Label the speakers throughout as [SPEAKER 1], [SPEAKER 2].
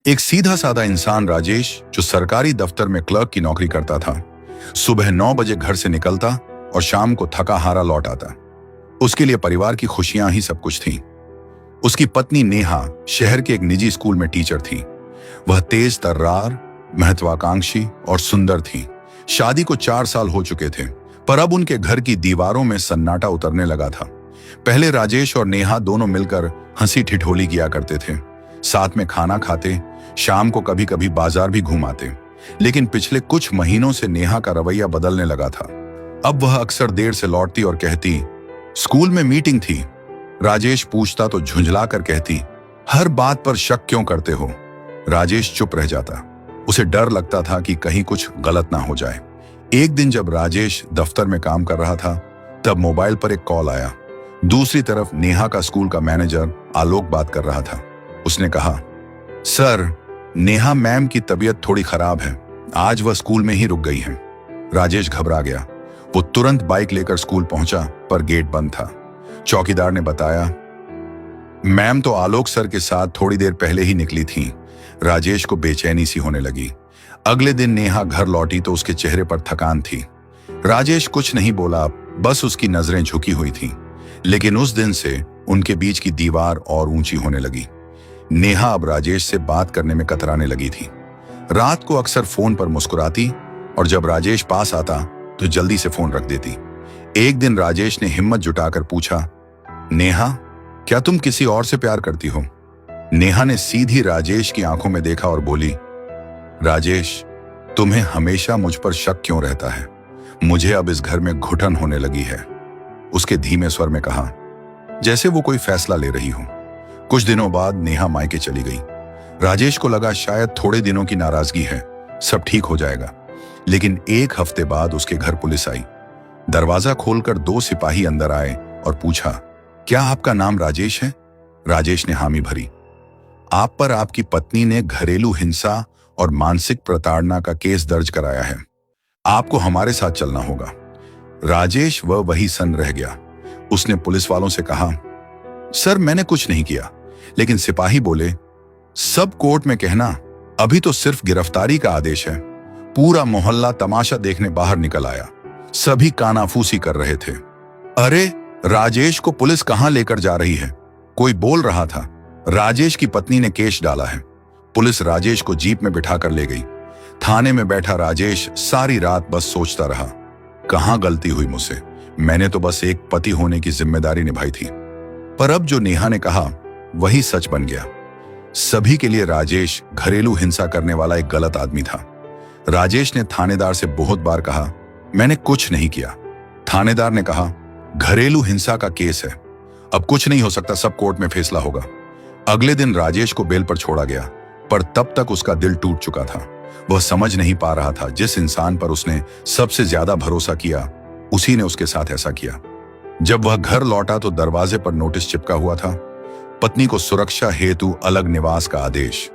[SPEAKER 1] एक सीधा साधा इंसान राजेश, जो सरकारी दफ्तर में क्लर्क की नौकरी करता था, सुबह 9 बजे घर से निकलता और शाम को थका हारा लौट आता। उसके लिए परिवार की खुशियां ही सब कुछ थीं। उसकी पत्नी नेहा शहर के एक निजी स्कूल में टीचर थी। वह तेज तर्रार, महत्वाकांक्षी और सुंदर थी। शादी को 4 साल हो चुके थे, पर अब उनके घर की दीवारों में सन्नाटा उतरने लगा था। पहले राजेश और नेहा दोनों मिलकर हंसी ठिठोली किया करते थे, साथ में खाना खाते, शाम को कभी कभी बाजार भी घूम आते। लेकिन पिछले कुछ महीनों से नेहा का रवैया बदलने लगा था। अब वह अक्सर देर से लौटती और कहती, स्कूल में मीटिंग थी। राजेश पूछता तो झुंझला कर कहती, हर बात पर शक क्यों करते हो? राजेश चुप रह जाता। उसे डर लगता था कि कहीं कुछ गलत ना हो जाए। एक दिन जब राजेश दफ्तर में काम कर रहा था, तब मोबाइल पर एक कॉल आया। दूसरी तरफ नेहा का स्कूल का मैनेजर आलोक बात कर रहा था। उसने कहा, सर, नेहा मैम की तबीयत थोड़ी खराब है, आज वह स्कूल में ही रुक गई है। राजेश घबरा गया। वो तुरंत बाइक लेकर स्कूल पहुंचा, पर गेट बंद था। चौकीदार ने बताया, मैम तो आलोक सर के साथ थोड़ी देर पहले ही निकली थी। राजेश को बेचैनी सी होने लगी। अगले दिन नेहा घर लौटी तो उसके चेहरे पर थकान थी। राजेश कुछ नहीं बोला, बस उसकी नजरें झुकी हुई थीं। लेकिन उस दिन से उनके बीच की दीवार और ऊंची होने लगी। नेहा अब राजेश से बात करने में कतराने लगी थी। रात को अक्सर फोन पर मुस्कुराती और जब राजेश पास आता तो जल्दी से फोन रख देती। एक दिन राजेश ने हिम्मत जुटाकर पूछा, नेहा, क्या तुम किसी और से प्यार करती हो? नेहा ने सीधी राजेश की आंखों में देखा और बोली, राजेश, तुम्हें हमेशा मुझ पर शक क्यों रहता है? मुझे अब इस घर में घुटन होने लगी है। उसके धीमे स्वर में कहा, जैसे वो कोई फैसला ले रही हो। कुछ दिनों बाद नेहा मायके चली गई। राजेश को लगा शायद थोड़े दिनों की नाराजगी है, सब ठीक हो जाएगा। लेकिन एक हफ्ते बाद उसके घर पुलिस आई। दरवाजा खोलकर 2 सिपाही अंदर आए और पूछा, क्या आपका नाम राजेश है? राजेश ने हामी भरी। आप पर आपकी पत्नी ने घरेलू हिंसा और मानसिक प्रताड़ना का केस दर्ज कराया है। आपको हमारे साथ चलना होगा। राजेश वही सन रह गया। उसने पुलिस वालों से कहा, सर, मैंने कुछ नहीं किया। लेकिन सिपाही बोले, सब कोर्ट में कहना, अभी तो सिर्फ गिरफ्तारी का आदेश है। पूरा मोहल्ला तमाशा देखने बाहर निकल आया। सभी कानाफूसी कर रहे थे। अरे, राजेश को पुलिस कहां लेकर जा रही है? कोई बोल रहा था। राजेश की पत्नी ने केस डाला है। पुलिस राजेश को जीप में बिठाकर ले गई। थाने में बैठा राजेश सारी रात बस सोचता रहा, कहां गलती हुई मुझसे? मैंने तो बस एक पति होने की जिम्मेदारी निभाई थी। पर अब जो नेहा ने कहा वही सच बन गया। सभी के लिए राजेश घरेलू हिंसा करने वाला एक गलत आदमी था। राजेश ने थानेदार से बहुत बार कहा, मैंने कुछ नहीं किया। थानेदार ने कहा, घरेलू हिंसा का केस है, अब कुछ नहीं हो सकता, सब कोर्ट में फैसला होगा। अगले दिन राजेश को बेल पर छोड़ा गया, पर तब तक उसका दिल टूट चुका था। वह समझ नहीं पा रहा था, जिस इंसान पर उसने सबसे ज्यादा भरोसा किया, उसी ने उसके साथ ऐसा किया। जब वह घर लौटा तो दरवाजे पर नोटिस चिपका हुआ था, पत्नी को सुरक्षा हेतु अलग निवास का आदेश।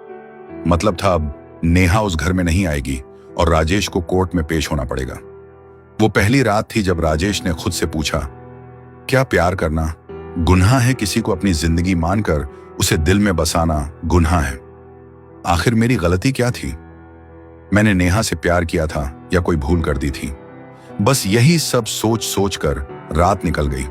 [SPEAKER 1] मतलब था अब नेहा उस घर में नहीं आएगी और राजेश को कोर्ट में पेश होना पड़ेगा। वो पहली रात थी जब राजेश ने खुद से पूछा, क्या प्यार करना गुनाह है? किसी को अपनी जिंदगी मानकर उसे दिल में बसाना गुनाह है? आखिर मेरी गलती क्या थी? मैंने नेहा से प्यार किया था या कोई भूल कर दी थी? बस यही सब सोच सोच कर रात निकल गई।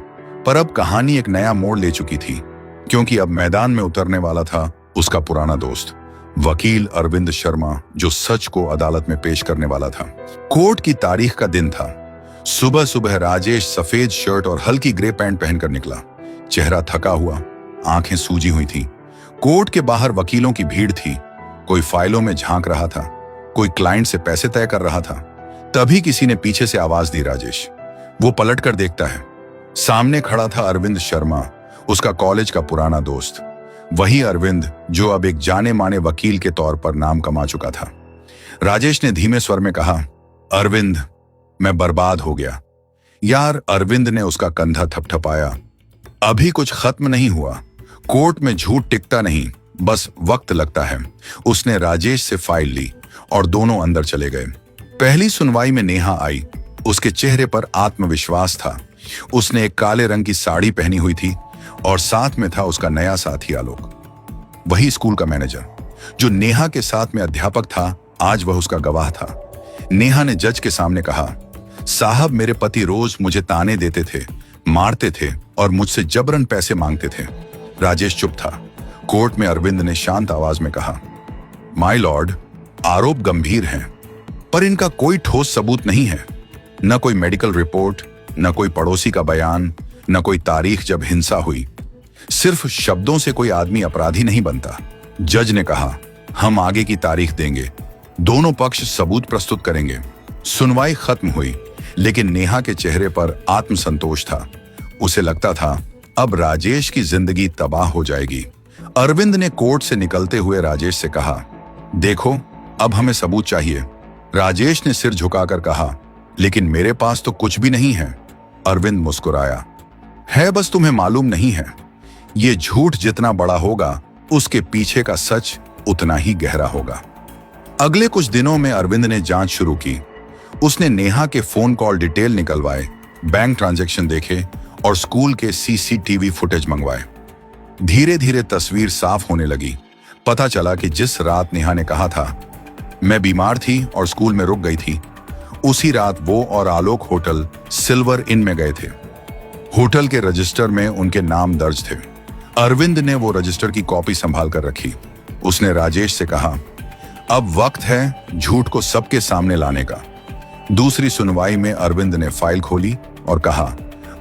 [SPEAKER 1] पर अब कहानी एक नया मोड़ ले चुकी थी, क्योंकि अब मैदान में उतरने वाला था उसका पुराना दोस्त, वकील अरविंद शर्मा, जो सच को अदालत में पेश करने वाला था। कोर्ट की तारीख का दिन था। सुबह सुबह राजेश सफेद शर्ट और हल्की ग्रे पैंट पहनकर निकला। चेहरा थका हुआ, आंखें सूजी हुई थी। कोर्ट के बाहर वकीलों की भीड़ थी। कोई फाइलों में झांक रहा था, कोई क्लाइंट से पैसे तय कर रहा था। तभी किसी ने पीछे से आवाज दी, राजेश। वो पलटकर देखता है, सामने खड़ा था अरविंद शर्मा, उसका कॉलेज का पुराना दोस्त। वही अरविंद जो अब एक जाने माने वकील के तौर पर नाम कमा चुका था। राजेश ने धीमे स्वर में कहा, अरविंद, मैं बर्बाद हो गया। यार, अरविंद ने उसका कंधा थपथपाया। अभी कुछ खत्म नहीं हुआ। कोर्ट में झूठ टिकता नहीं, बस वक्त लगता है। उसने राजेश से फाइल ली और दोनों अंदर चले गए। पहली सुनवाई में नेहा आई। उसके चेहरे पर आत्मविश्वास था। उसने एक काले रंग की साड़ी पहनी हुई थी और साथ में था उसका नया साथी आलोक, वही स्कूल का मैनेजर। जो नेहा के साथ में अध्यापक था, आज वह उसका गवाह था। नेहा ने जज के सामने कहा, साहब मेरे पति रोज मुझे ताने देते थे, मारते थे और मुझसे जबरन पैसे मांगते थे। राजेश चुप था। कोर्ट में अरविंद ने शांत आवाज में कहा, माय लॉर्ड, आरोप गंभीर हैं, पर इनका कोई ठोस सबूत नहीं है। न कोई मेडिकल रिपोर्ट, न कोई पड़ोसी का बयान, न कोई तारीख जब हिंसा हुई। सिर्फ शब्दों से कोई आदमी अपराधी नहीं बनता। जज ने कहा, हम आगे की तारीख देंगे, दोनों पक्ष सबूत प्रस्तुत करेंगे। सुनवाई खत्म हुई, लेकिन नेहा के चेहरे पर आत्मसंतोष था। उसे लगता था अब राजेश की जिंदगी तबाह हो जाएगी। अरविंद ने कोर्ट से निकलते हुए राजेश से कहा, देखो अब हमें सबूत चाहिए। राजेश ने सिर झुकाकर कहा, लेकिन मेरे पास तो कुछ भी नहीं है। अरविंद मुस्कुराया, है बस तुम्हें मालूम नहीं है। ये झूठ जितना बड़ा होगा, उसके पीछे का सच उतना ही गहरा होगा। अगले कुछ दिनों में अरविंद ने जांच शुरू की। उसने नेहा के फोन कॉल डिटेल निकलवाए, बैंक ट्रांजैक्शन देखे और स्कूल के सीसीटीवी फुटेज मंगवाए। धीरे धीरे तस्वीर साफ होने लगी। पता चला कि जिस रात नेहा ने कहा था मैं बीमार थी और स्कूल में रुक गई थी, उसी रात वो और आलोक होटल सिल्वर इन में गए थे। होटल के रजिस्टर में उनके नाम दर्ज थे। अरविंद ने वो रजिस्टर की कॉपी संभाल कर रखी। उसने राजेश से कहा, अब वक्त है झूठ को सबके सामने लाने का। दूसरी सुनवाई में अरविंद ने फाइल खोली और कहा,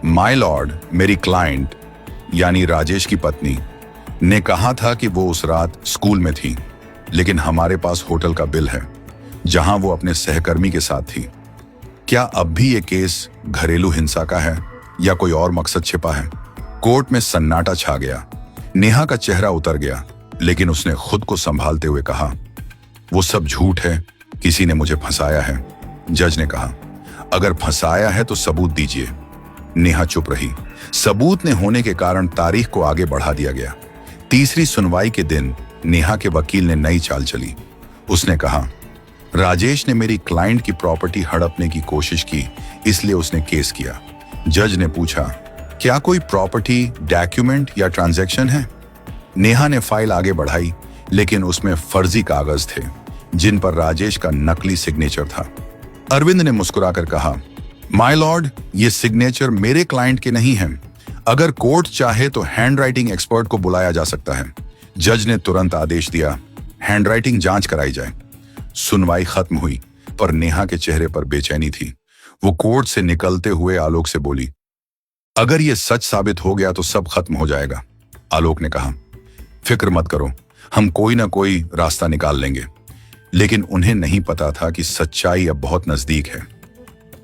[SPEAKER 1] माय लॉर्ड, मेरी क्लाइंट यानी राजेश की पत्नी ने कहा था कि वो उस रात स्कूल में थी, लेकिन हमारे पास होटल का बिल है जहां वो अपने सहकर्मी के साथ थी। क्या अब भी ये केस घरेलू हिंसा का है या कोई और मकसद छिपा है? कोर्ट में सन्नाटा छा गया। नेहा का चेहरा उतर गया, लेकिन उसने खुद को संभालते हुए कहा, वो सब झूठ है, किसी ने मुझे फंसाया है। जज ने कहा, अगर फंसाया है तो सबूत दीजिए। नेहा चुप रही। सबूत ने होने के कारण तारीख को आगे बढ़ा दिया गया। तीसरी सुनवाई के दिन नेहा के वकील ने नई चाल चली। उसने कहा, राजेश ने मेरी क्लाइंट की प्रॉपर्टी हड़पने की कोशिश की, इसलिए उसने केस किया। जज ने पूछा, क्या कोई प्रॉपर्टी, डॉक्यूमेंट या ट्रांजैक्शन है? नेहा ने फाइल आगे बढ़ाई, लेकिन उसमें फर्जी कागज थे जिन पर राजेश का नकली सिग्नेचर था। अरविंद ने मुस्कुराकर कहा, माय लॉर्ड, ये सिग्नेचर मेरे क्लाइंट के नहीं हैं। अगर कोर्ट चाहे तो हैंडराइटिंग एक्सपर्ट को बुलाया जा सकता है। जज ने तुरंत आदेश दिया, हैंडराइटिंग जांच कराई जाए। सुनवाई खत्म हुई, पर नेहा के चेहरे पर बेचैनी थी। वो कोर्ट से निकलते हुए आलोक से बोली, अगर ये सच साबित हो गया तो सब खत्म हो जाएगा। आलोक ने कहा, फिक्र मत करो, हम कोई ना कोई रास्ता निकाल लेंगे। लेकिन उन्हें नहीं पता था कि सच्चाई अब बहुत नजदीक है।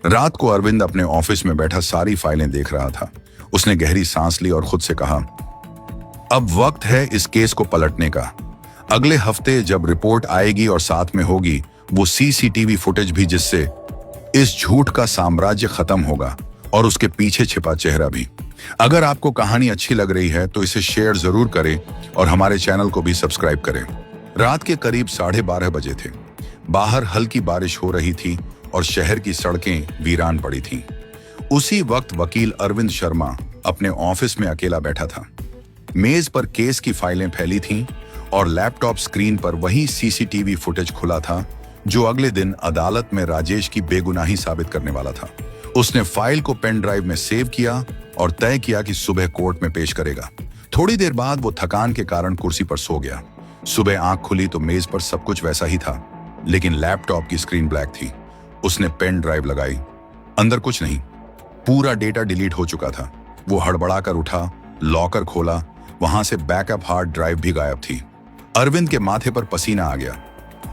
[SPEAKER 1] रात को अरविंद अपने ऑफिस में बैठा सारी फाइलें देख रहा था। उसने गहरी सांस ली और खुद से कहा, अब वक्त है इस केस को पलटने का। अगले हफ्ते जब रिपोर्ट आएगी और साथ में होगी वो सीसीटीवी फुटेज भी, जिससे इस झूठ का साम्राज्य खत्म होगा और उसके पीछे छिपा चेहरा भी। अगर आपको कहानी अच्छी लग रही है तो इसे शेयर जरूर करें और हमारे चैनल को भी सब्सक्राइब करें। रात के करीब 12:30 बजे थे। बाहर हल्की बारिश हो रही थी और शहर की सड़कें वीरान पड़ी थीं। उसी वक्त वकील अरविंद शर्मा अपने ऑफिस में अकेला बैठा था। मेज पर केस की फाइलें फैली थीं और लैपटॉप स्क्रीन पर वही सीसीटीवी फुटेज खुला था जो अगले दिन अदालत में राजेश की बेगुनाही साबित करने वाला था। उसने फाइल को पेन ड्राइव में सेव किया और तय किया कि सुबह कोर्ट में पेश करेगा। थोड़ी देर बाद वो थकान के कारण कुर्सी पर सो गया। सुबह आंख खुली तो मेज पर सब कुछ वैसा ही था, लेकिन लैपटॉप की स्क्रीन ब्लैक थी। उसने पेन ड्राइव लगाई, अंदर कुछ नहीं, पूरा डेटा डिलीट हो चुका था। वो हड़बड़ाकर उठा, लॉकर खोला, वहां से बैकअप हार्ड ड्राइव भी गायब थी। अरविंद के माथे पर पसीना आ गया।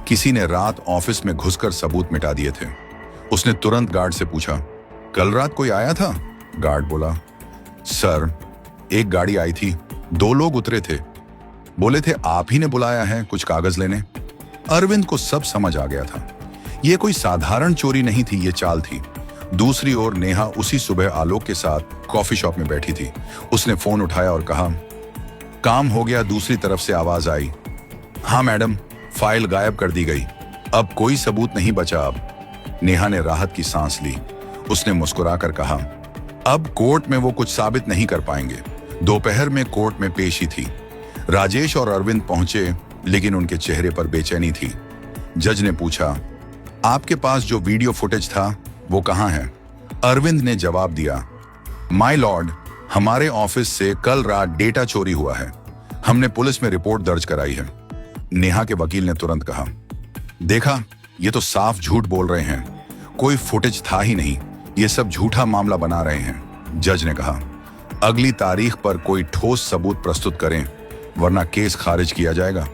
[SPEAKER 1] किसी ने रात ऑफिस में घुसकर सबूत मिटा दिए थे। उसने तुरंत गार्ड से पूछा, कल रात कोई आया था? गार्ड बोला, सर, एक गाड़ी आई थी, 2 लोग उतरे थे, बोले थे आप ही ने बुलाया है कुछ कागज लेने। अरविंद को सब समझ आ गया था। ये कोई साधारण चोरी नहीं थी, ये चाल थी। दूसरी ओर नेहा उसी सुबह आलोक के साथ कॉफी शॉप में बैठी थी। उसने फोन उठाया और कहा, काम हो गया। दूसरी तरफ से आवाज आई, हाँ मैडम, फाइल गायब कर दी गई, अब कोई सबूत नहीं बचा। अब नेहा ने राहत की सांस ली। उसने मुस्कुराकर कहा, अब कोर्ट में वो कुछ साबित नहीं कर पाएंगे। दोपहर में कोर्ट में पेशी थी। राजेश और अरविंद पहुंचे। लेकिन उनके चेहरे पर बेचैनी थी। जज ने पूछा, आपके पास जो वीडियो फुटेज था वो कहाँ है? अरविंद ने जवाब दिया, माय लॉर्ड, हमारे ऑफिस से कल रात डेटा चोरी हुआ है। हमने पुलिस में रिपोर्ट दर्ज कराई है। नेहा के वकील ने तुरंत कहा, देखा, ये तो साफ झूठ बोल रहे हैं, कोई फुटेज था ही नहीं, ये सब झूठा मामला बना रहे हैं। जज ने कहा, अगली तारीख पर कोई ठोस सबूत प्रस्तुत करें, वरना केस खारिज किया जाएगा।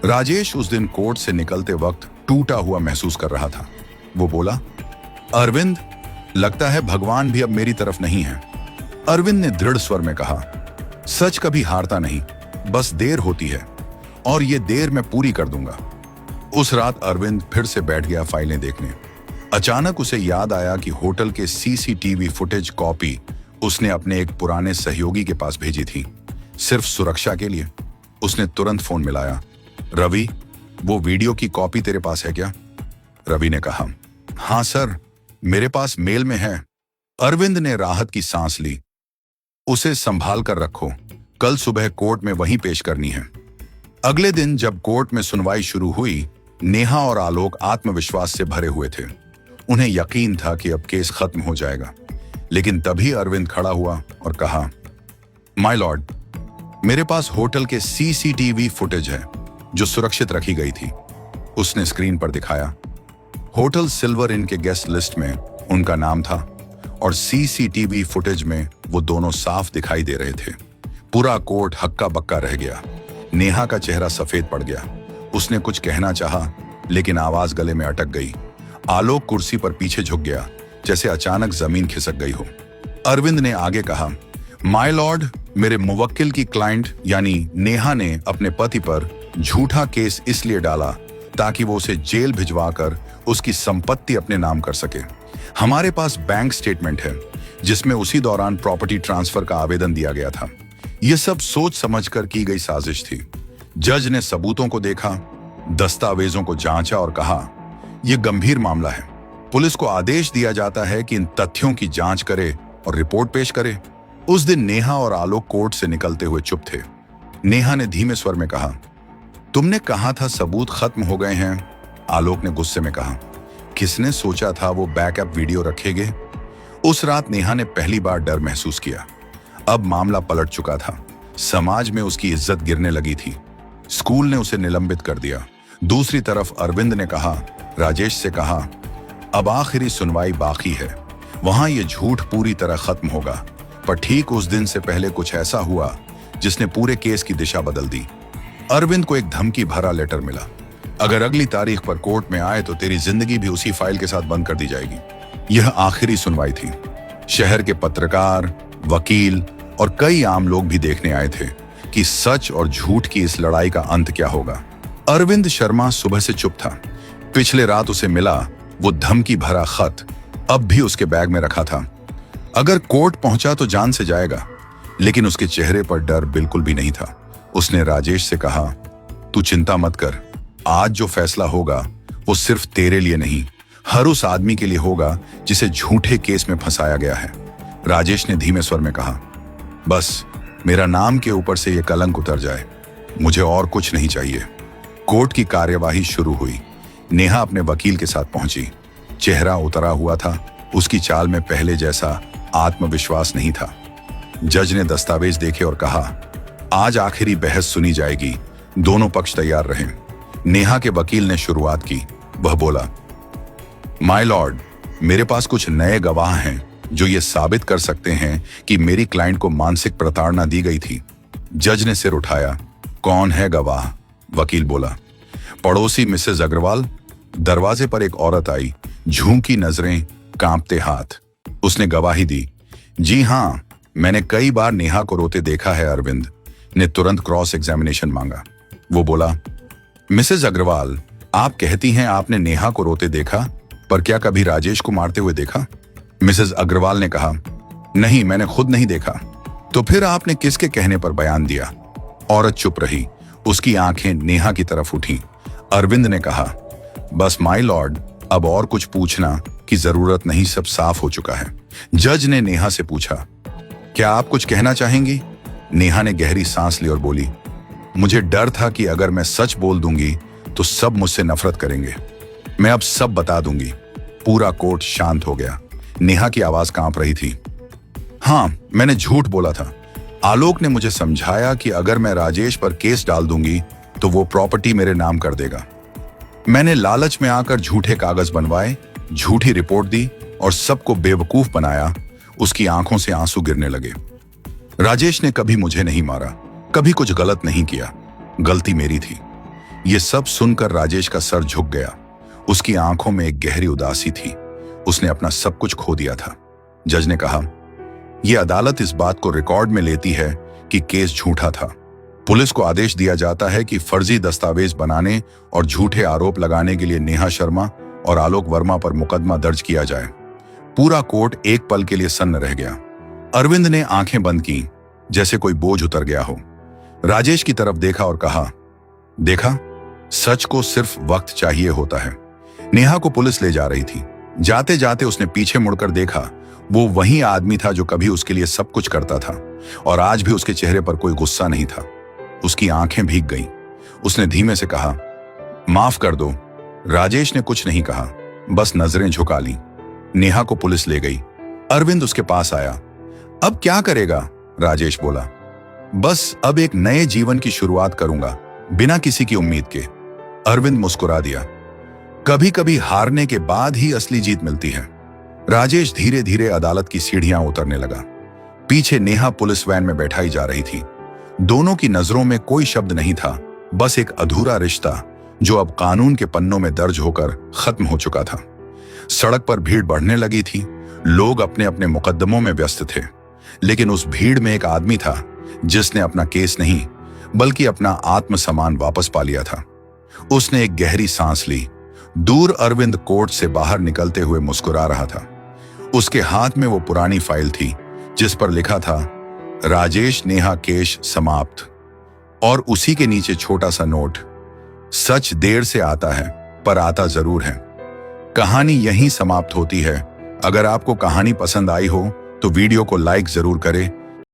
[SPEAKER 1] राजेश उस दिन कोर्ट से निकलते वक्त टूटा हुआ महसूस कर रहा था। वो बोला, अरविंद, लगता है भगवान भी अब मेरी तरफ नहीं है। अरविंद ने दृढ़ स्वर में कहा, सच कभी हारता नहीं, बस देर होती है, और ये देर मैं पूरी कर दूंगा। उस रात अरविंद फिर से बैठ गया फाइलें देखने। अचानक उसे याद आया कि होटल के सीसीटीवी फुटेज कॉपी उसने अपने एक पुराने सहयोगी के पास भेजी थी, सिर्फ सुरक्षा के लिए। उसने तुरंत फोन मिलाया, रवि, वो वीडियो की कॉपी तेरे पास है क्या? रवि ने कहा, हाँ सर, मेरे पास मेल में है। अरविंद ने राहत की सांस ली। उसे संभाल कर रखो, कल सुबह कोर्ट में वहीं पेश करनी है। अगले दिन जब कोर्ट में सुनवाई शुरू हुई, नेहा और आलोक आत्मविश्वास से भरे हुए थे। उन्हें यकीन था कि अब केस खत्म हो जाएगा। लेकिन तभी अरविंद खड़ा हुआ और कहा, माय लॉर्ड, मेरे पास होटल के सीसीटीवी फुटेज है जो सुरक्षित रखी गई थी। उसने स्क्रीन पर दिखाया। होटल सिल्वर इन के गेस्ट लिस्ट में उनका नाम था और सीसीटीवी फुटेज में वो दोनों साफ दिखाई दे रहे थे। पूरा कोर्ट हक्का बक्का रह गया। नेहा का चेहरा सफेद पड़ गया। उसने कुछ कहना चाहा, लेकिन आवाज गले में अटक गई। आलोक कुर्सी पर पीछे झुक गया, जैसे अचानक जमीन खिसक गई हो। अरविंद ने आगे कहा, माय लॉर्ड, मेरे मुवक्किल की क्लाइंट यानी नेहा ने अपने पति पर झूठा केस इसलिए डाला ताकि वो उसे जेल भिजवाकर उसकी संपत्ति अपने नाम कर सके। हमारे पास बैंक स्टेटमेंट है जिसमें उसी दौरान प्रॉपर्टी ट्रांसफर का आवेदन दिया गया था। यह सब सोच समझकर की गई साजिश थी। जज ने सबूतों को देखा, दस्तावेजों को जांचा और कहा, यह गंभीर मामला है। पुलिस को आदेश दिया जाता है कि इन तथ्यों की जांच करे और रिपोर्ट पेश करे। उस दिन नेहा और आलोक कोर्ट से निकलते हुए चुप थे। नेहा ने धीमे स्वर में कहा, तुमने कहा था सबूत खत्म हो गए हैं। आलोक ने गुस्से में कहा, किसने सोचा था वो बैकअप वीडियो रखेंगे? उस रात नेहा ने पहली बार डर महसूस किया। अब मामला पलट चुका था। समाज में उसकी इज्जत गिरने लगी थी। स्कूल ने उसे निलंबित कर दिया। दूसरी तरफ अरविंद ने कहा, राजेश से कहा, अब आखिरी सुनवाई बाकी है, वहां ये झूठ पूरी तरह खत्म होगा। पर ठीक उस दिन से पहले कुछ ऐसा हुआ जिसने पूरे केस की दिशा बदल दी। अरविंद को एक धमकी भरा लेटर मिला, अगर अगली तारीख पर कोर्ट में आए तो तेरी जिंदगी भी उसी फाइल के साथ बंद कर दी जाएगी। यह आखिरी सुनवाई थी। शहर के पत्रकार, वकील और कई आम लोग भी देखने आए थे कि सच और झूठ की इस लड़ाई का अंत क्या होगा। अरविंद शर्मा सुबह से चुप था। पिछले रात उसे मिला वो धमकी भरा खत अब भी उसके बैग में रखा था। अगर कोर्ट पहुंचा तो जान से जाएगा, लेकिन उसके चेहरे पर डर बिल्कुल भी नहीं था। उसने राजेश से कहा, तू चिंता मत कर, आज जो फैसला होगा वो सिर्फ तेरे लिए नहीं, हर उस आदमी के लिए होगा जिसे झूठे केस में फंसाया गया है। राजेश ने धीमे स्वर में कहा, बस मेरा नाम के ऊपर से ये कलंक उतर जाए, मुझे और कुछ नहीं चाहिए। कोर्ट की कार्यवाही शुरू हुई। नेहा अपने वकील के साथ पहुंची। चेहरा उतरा हुआ था, उसकी चाल में पहले जैसा आत्मविश्वास नहीं था। जज ने दस्तावेज देखे और कहा, आज आखिरी बहस सुनी जाएगी, दोनों पक्ष तैयार रहें। नेहा के वकील ने शुरुआत की। वह बोला, माय लॉर्ड, मेरे पास कुछ नए गवाह हैं जो ये साबित कर सकते हैं कि मेरी क्लाइंट को मानसिक प्रताड़ना दी गई थी। जज ने सिर उठाया। कौन है गवाह? वकील बोला, पड़ोसी मिसेज अग्रवाल। दरवाजे पर एक औरत आई, झूठी नजरें, कांपते हाथ। उसने गवाही दी, जी हाँ, मैंने कई बार नेहा को रोते देखा है। अरविंद ने तुरंत क्रॉस एग्जामिनेशन मांगा। वो बोला, मिसेज अग्रवाल, आप कहती हैं आपने नेहा को रोते देखा, पर क्या कभी राजेश को मारते हुए देखा? मिसेज अग्रवाल ने कहा, नहीं, मैंने खुद नहीं देखा। तो फिर आपने किसके कहने पर बयान दिया? औरत चुप रही। उसकी आंखें नेहा की तरफ उठी। अरविंद ने कहा, बस माय लॉर्ड, अब और कुछ पूछना की जरूरत नहीं, सब साफ हो चुका है। जज ने नेहा से पूछा, क्या आप कुछ कहना चाहेंगी? नेहा ने गहरी सांस ली और बोली, मुझे डर था कि अगर मैं सच बोल दूंगी तो सब मुझसे नफरत करेंगे। मैं अब सब बता दूंगी। पूरा कोर्ट शांत हो गया। नेहा की आवाज कांप रही थी। हाँ, मैंने झूठ बोला था। आलोक ने मुझे समझाया कि अगर मैं राजेश पर केस डाल दूंगी तो वो प्रॉपर्टी मेरे नाम कर देगा। मैंने लालच में आकर झूठे कागज बनवाए, झूठी रिपोर्ट दी और सबको बेवकूफ बनाया। उसकी आंखों से आंसू गिरने लगे। राजेश ने कभी मुझे नहीं मारा, कभी कुछ गलत नहीं किया। गलती मेरी थी। ये सब सुनकर राजेश का सर झुक गया। उसकी आंखों में एक गहरी उदासी थी। उसने अपना सब कुछ खो दिया था। जज ने कहा, यह अदालत इस बात को रिकॉर्ड में लेती है कि केस झूठा था। पुलिस को आदेश दिया जाता है कि फर्जी दस्तावेज बनाने और झूठे आरोप लगाने के लिए नेहा शर्मा और आलोक वर्मा पर मुकदमा दर्ज किया जाए। पूरा कोर्ट एक पल के लिए सन्न रह गया। अरविंद ने आंखें बंद की, जैसे कोई बोझ उतर गया हो। राजेश की तरफ देखा और कहा, देखा, सच को सिर्फ वक्त चाहिए होता है। नेहा को पुलिस ले जा रही थी। जाते जाते उसने पीछे मुड़कर देखा। वो वही आदमी था जो कभी उसके लिए सब कुछ करता था, और आज भी उसके चेहरे पर कोई गुस्सा नहीं था। उसकी आंखें भीग गईं। उसने धीमे से कहा, माफ कर दो। राजेश ने कुछ नहीं कहा, बस नजरें झुका ली। नेहा को पुलिस ले गई। अरविंद उसके पास आया। अब क्या करेगा? राजेश बोला। बस अब एक नए जीवन की शुरुआत करूंगा, बिना किसी की उम्मीद के। अरविंद मुस्कुरा दिया। कभी कभी हारने के बाद ही असली जीत मिलती है। राजेश धीरे धीरे अदालत की सीढ़ियां उतरने लगा। पीछे नेहा पुलिस वैन में बैठाई जा रही थी। दोनों की नजरों में कोई शब्द नहीं था, बस एक अधूरा रिश्ता जो अब कानून के पन्नों में दर्ज होकर खत्म हो चुका था। सड़क पर भीड़ बढ़ने लगी थी। लोग अपने अपने मुकदमों में व्यस्त थे, लेकिन उस भीड़ में एक आदमी था जिसने अपना केस नहीं बल्कि अपना आत्मसम्मान वापस पा लिया था। उसने एक गहरी सांस ली। दूर अरविंद कोर्ट से बाहर निकलते हुए मुस्कुरा रहा था। उसके हाथ में वो पुरानी फाइल थी जिस पर लिखा था, राजेश नेहा केस समाप्त, और उसी के नीचे छोटा सा नोट, सच देर से आता है पर आता जरूर है। कहानी यहीं समाप्त होती है। अगर आपको कहानी पसंद आई हो तो वीडियो को लाइक जरूर करें